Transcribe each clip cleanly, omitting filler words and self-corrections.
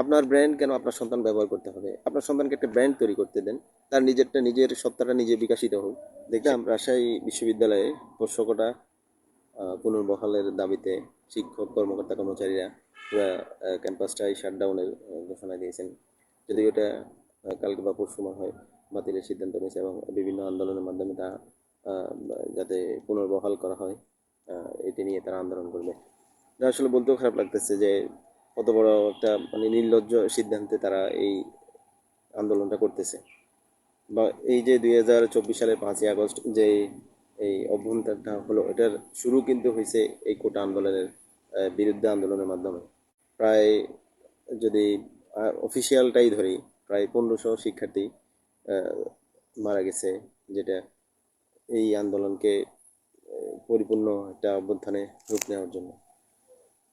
আপনার ব্র্যান্ড কেন আপনার সন্তান ব্যবহার করতে হবে? আপনার সন্তানকে একটা ব্র্যান্ড তৈরি করতে দেন। তার নিজের সত্তাটা নিজে বিকাশিত হোক। দেখলাম রাজশাহী বিশ্ববিদ্যালয়ে পোষ্যকোটা পুনর্বহালের দাবিতে শিক্ষক, কর্মকর্তা, কর্মচারীরা পুরা ক্যাম্পাসটাই শাটডাউনের ঘোষণা দিয়েছেন। যদিও এটা কালকে বা পরশু মনে হয় বাতিলের সিদ্ধান্ত নিয়েছে এবং বিভিন্ন আন্দোলনের মাধ্যমে তা যাতে পুনর্বহাল করা হয় এটি নিয়ে তারা আন্দোলন করবে। এটা আসলে বলতেও খারাপ লাগতেছে যে কত বড় একটা মানে নির্লজ্জ সিদ্ধান্তে তারা এই আন্দোলনটা করতেছে। বা এই যে 2024 সালের 5ই আগস্ট যে এই অভ্যুত্থানটা হলো, এটার শুরু কিন্তু হয়েছে এই কোটা আন্দোলনের বিরুদ্ধে আন্দোলনের মাধ্যমে। প্রায় যদি অফিসিয়ালটাই ধরি, প্রায় 1500 শিক্ষার্থী আহ, মারা গেছে, যেটা এই আন্দোলনকে পরিপূর্ণ একটা অভ্যুত্থানে রূপ নেওয়ার জন্য,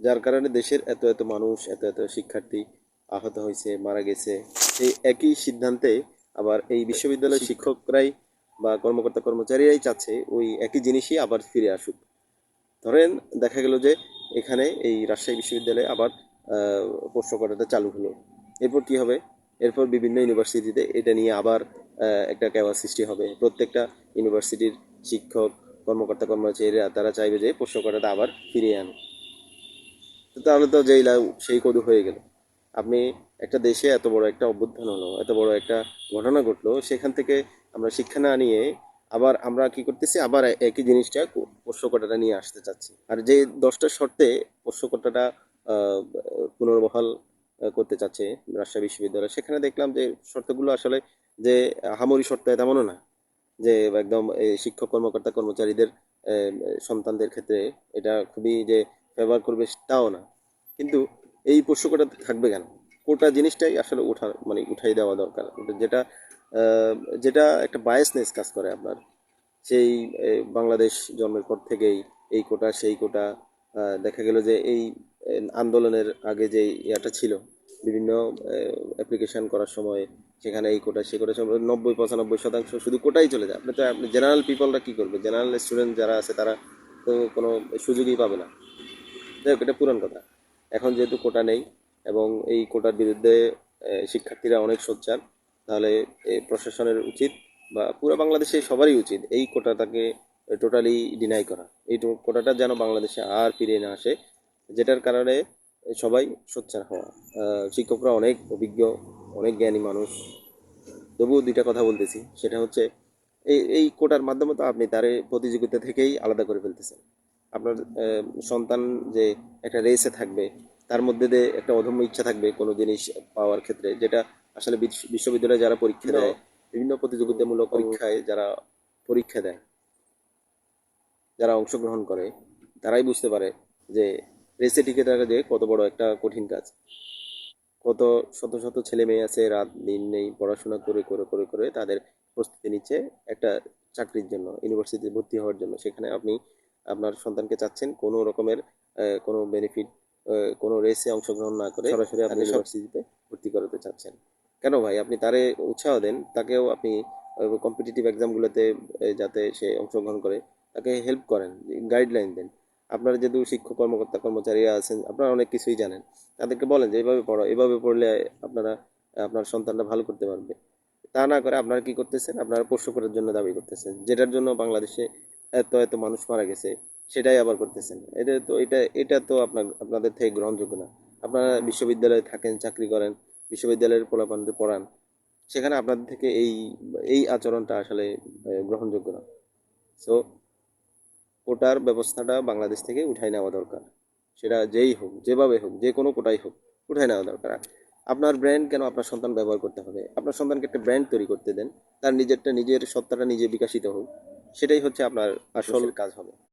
যার কারণে দেশের এত এত মানুষ, এত এত শিক্ষার্থী আহত হয়েছে, মারা গেছে। এই একই সিদ্ধান্তে আবার এই বিশ্ববিদ্যালয়ের শিক্ষকরাই বা কর্মকর্তা কর্মচারীরাই চাচ্ছে ওই একই জিনিসই আবার ফিরে আসুক। ধরেন দেখা গেল যে এখানে এই রাজশাহী বিশ্ববিদ্যালয়ে আবার পোষ্যকোটাটা চালু হলো, এরপর কি হবে? এরপর বিভিন্ন ইউনিভার্সিটিতে এটা নিয়ে আবার একটা কেওয়ার সৃষ্টি হবে। প্রত্যেকটা ইউনিভার্সিটির শিক্ষক, কর্মকর্তা কর্মচারীরা তারা চাইবে যে পোষ্যকোটাটা আবার ফিরিয়ে আনুক। তো তাহলে তো যেই লাউ সেই কদু হয়ে গেল। আপনি একটা দেশে এত বড় একটা অভ্যুত্থান হলো, এত বড় একটা ঘটনা ঘটলো, সেখান থেকে আমরা শিক্ষা না নিয়ে আবার আমরা কি করতেছি, আবার একই জিনিসটা পোষ্য কোটাটা নিয়ে আসতে চাচ্ছি। আর যে 10টা শর্তে পোষ্য কোটাটা পুনর্বহাল করতে চাচ্ছে রাজশাহী বিশ্ববিদ্যালয়, সেখানে দেখলাম যে শর্তগুলো আসলে যে আহামরি শর্ত তেমনও না, যে একদম এই শিক্ষক, কর্মকর্তা কর্মচারীদের সন্তানদের ক্ষেত্রে এটা খুবই যে ব্যবহার করবে তাও না। কিন্তু এই পোষ্যকোটা থাকবে কেন? কোটা জিনিসটাই আসলে মানে উঠাই দেওয়া দরকার। যেটা আহ, যেটা একটা বায়াসনেস কাজ করে আপনার। সেই বাংলাদেশ জন্মের পর থেকেই এই কোটা সেই কোটা, দেখা গেল যে এই আন্দোলনের আগে যে ইয়াটা ছিল, বিভিন্ন অ্যাপ্লিকেশন করার সময় সেখানে এই কোটা সেই কোটা 90-95% শুধু কোটাই চলে যায়। আপনি জেনারেল পিপলরা কি করবে? জেনারেল স্টুডেন্ট যারা আছে তারা তো কোনো সুযোগই পাবে না। যাই হোক, এটা পুরান কথা। এখন যেহেতু কোটা নেই এবং এই কোটার বিরুদ্ধে শিক্ষার্থীরা অনেক সোচ্চার, তাহলে এই প্রশাসনের উচিত বা পুরো বাংলাদেশে সবারই উচিত এই কোটাটাকে টোটালি ডিনাই করা। এই কোটাটা যেন বাংলাদেশে আর ফিরে না আসে, যেটার কারণে সবাই সোচ্চার হওয়া। শিক্ষকরা অনেক অভিজ্ঞ, অনেক জ্ঞানী মানুষ, তবুও দুইটা কথা বলতেছি, সেটা হচ্ছে এই কোটার মাধ্যমে তো আপনি তার প্রতিযোগিতা থেকেই আলাদা করে ফেলতেছেন। আপনার সন্তান যে একটা রেসে থাকবে, তার মধ্যে দিয়ে একটা অদম্য ইচ্ছা থাকবে কোনো জিনিস পাওয়ার ক্ষেত্রে, যেটা আসলে বিশ্ববিদ্যালয়ে যারা পরীক্ষা দেয়, বিভিন্ন প্রতিযোগিতামূলক পরীক্ষায় যারা পরীক্ষা দেয়, যারা অংশগ্রহণ করে, তারাই বুঝতে পারে যে রেসে টিকে থাকা যে কত বড় একটা কঠিন কাজ। কত শত শত ছেলে মেয়ে আছে রাত দিন নেই পড়াশোনা করে করে করে করে তাদের প্রস্তুতি নিচ্ছে একটা চাকরির জন্য, ইউনিভার্সিটিতে ভর্তি হওয়ার জন্য। সেখানে আপনি আপনার সন্তানকে চাচ্ছেন কোনো রকমের কোনো বেনিফিট, কোনো রেসে অংশগ্রহণ না করে সরাসরি আপনি ইউনিভার্সিটিতে ভর্তি করাতে চাচ্ছেন। কেন ভাই? আপনি তারে উৎসাহ দেন, তাকেও আপনি কম্পিটিটিভ এক্সামগুলোতে যাতে সে অংশগ্রহণ করে তাকে হেল্প করেন, গাইডলাইন দেন। আপনারা যেহেতু শিক্ষক, কর্মকর্তা কর্মচারীরা আছেন, আপনারা অনেক কিছুই জানেন, তাদেরকে বলেন যে এইভাবে পড়ো, এভাবে পড়লে আপনারা আপনার সন্তানটা ভালো করতে পারবে। তা না করে আপনারা কি করতেছেন? আপনারা পোষ্য করার জন্য দাবি করতেছেন, যেটার জন্য বাংলাদেশে এত এত মানুষ মারা গেছে, সেটাই আবার করতেছেন। এটা তো আপনাদের থেকে গ্রহণযোগ্য না। আপনারা বিশ্ববিদ্যালয়ে থাকেন, চাকরি করেন, বিশ্ববিদ্যালয়ের পোলাপানদের পড়ান, সেখানে আপনাদের থেকে এই এই আচরণটা আসলে গ্রহণযোগ্য না। সো কোটার ব্যবস্থাটা বাংলাদেশ থেকে উঠাই নেওয়া দরকার। সেটা যেই হোক, যেভাবে হোক, যে কোনো কোটাই হোক, উঠাই নেওয়া দরকার। আপনার ব্র্যান্ড কেন আপনার সন্তান ব্যবহার করতে হবে? আপনার সন্তানকে একটা ব্র্যান্ড তৈরি করতে দেন। তার নিজের সত্তাটা নিজে বিকাশিত হোক। সেটাই হচ্ছে আপনার আসল কাজ হবে।